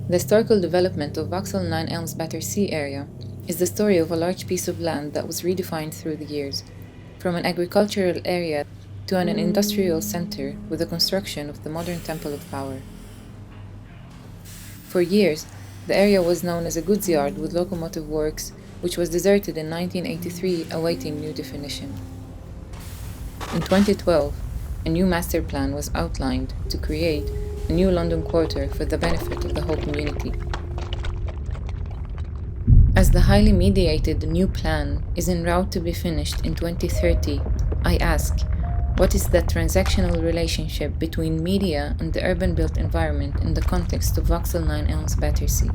The historical development of Vauxhall Nine Elms Battersea area is the story of a large piece of land that was redefined through the years, from an agricultural area to an industrial center with the construction of the modern Temple of Power. For years, the area was known as a goods yard with locomotive works, which was deserted in 1983, awaiting new definition. In 2012, a new master plan was outlined to create a new London quarter for the benefit of the whole community. As the highly mediated new plan is en route to be finished in 2030, I ask, what is the transactional relationship between media and the urban built environment in the context of Vauxhall Nine Elms Battersea?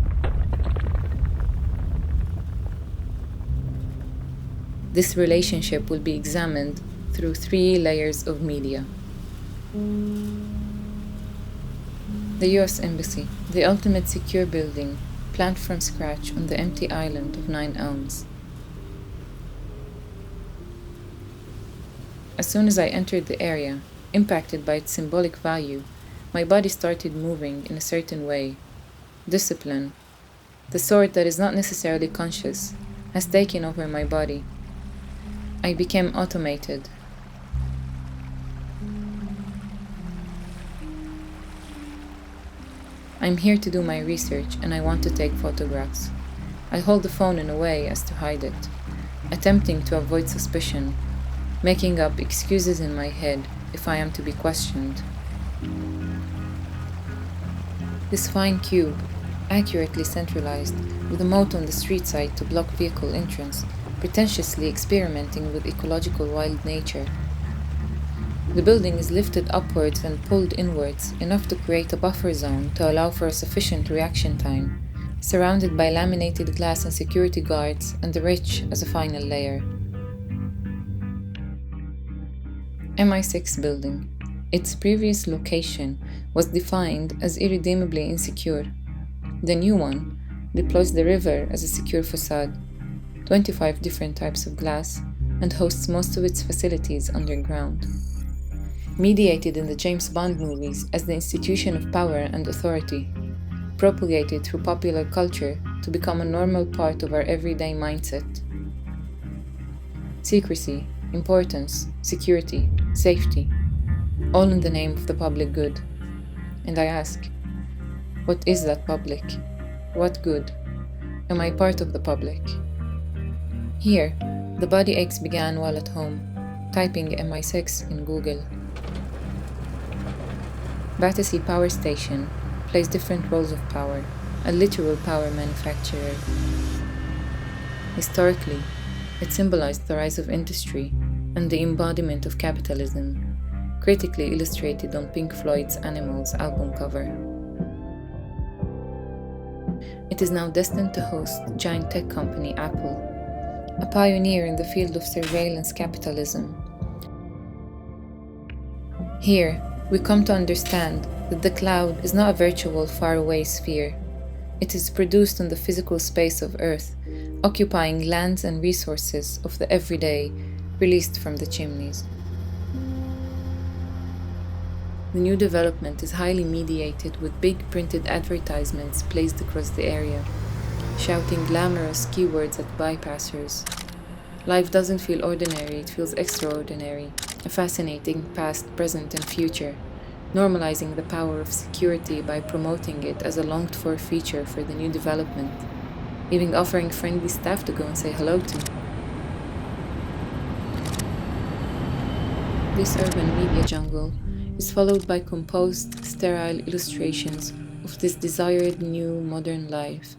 This relationship will be examined through 3 layers of media. The US Embassy, the ultimate secure building, planned from scratch on the empty island of Nine Elms. As soon as I entered the area, impacted by its symbolic value, my body started moving in a certain way. Discipline, the sort that is not necessarily conscious, has taken over my body. I became automated. I'm here to do my research and I want to take photographs. I hold the phone in a way as to hide it, attempting to avoid suspicion, making up excuses in my head if I am to be questioned. This fine cube, accurately centralized, with a moat on the street side to block vehicle entrance, pretentiously experimenting with ecological wild nature. The building is lifted upwards and pulled inwards, enough to create a buffer zone to allow for a sufficient reaction time, surrounded by laminated glass and security guards, and the rich as a final layer. MI6 building. Its previous location was defined as irredeemably insecure. The new one deploys the river as a secure facade, 25 different types of glass, and hosts most of its facilities underground. Mediated in the James Bond movies as the institution of power and authority, propagated through popular culture to become a normal part of our everyday mindset. Secrecy, importance, security, safety, all in the name of the public good. And I ask, what is that public? What good? Am I part of the public? Here, the body aches began while at home, typing MI6 in Google. Battersea Power Station plays different roles of power, a literal power manufacturer. Historically, it symbolized the rise of industry and the embodiment of capitalism, critically illustrated on Pink Floyd's Animals album cover. It is now destined to host giant tech company Apple, a pioneer in the field of surveillance capitalism. Here, we come to understand that the cloud is not a virtual faraway sphere. It is produced in the physical space of Earth, occupying lands and resources of the everyday, released from the chimneys. The new development is highly mediated with big printed advertisements placed across the area, shouting glamorous keywords at bypassers. Life doesn't feel ordinary, it feels extraordinary, a fascinating past, present, and future, normalizing the power of security by promoting it as a longed-for feature for the new development, even offering friendly staff to go and say hello to. This urban media jungle is followed by composed, sterile illustrations of this desired new modern life,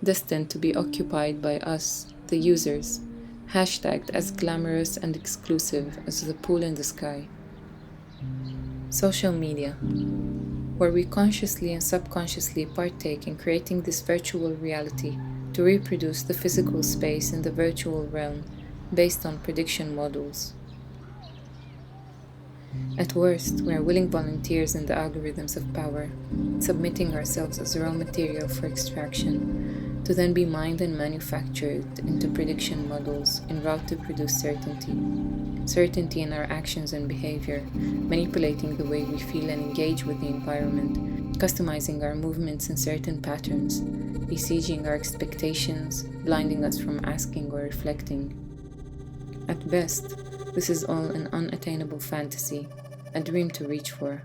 destined to be occupied by us, the users, hashtagged as glamorous and exclusive as the pool in the sky. Social media, where we consciously and subconsciously partake in creating this virtual reality to reproduce the physical space in the virtual realm based on prediction models. At worst, we are willing volunteers in the algorithms of power, submitting ourselves as raw material for extraction, to then be mined and manufactured into prediction models en route to produce certainty in our actions and behavior, manipulating the way we feel and engage with the environment, customizing our movements in certain patterns, besieging our expectations, blinding us from asking or reflecting. At best, this is all an unattainable fantasy, a dream to reach for.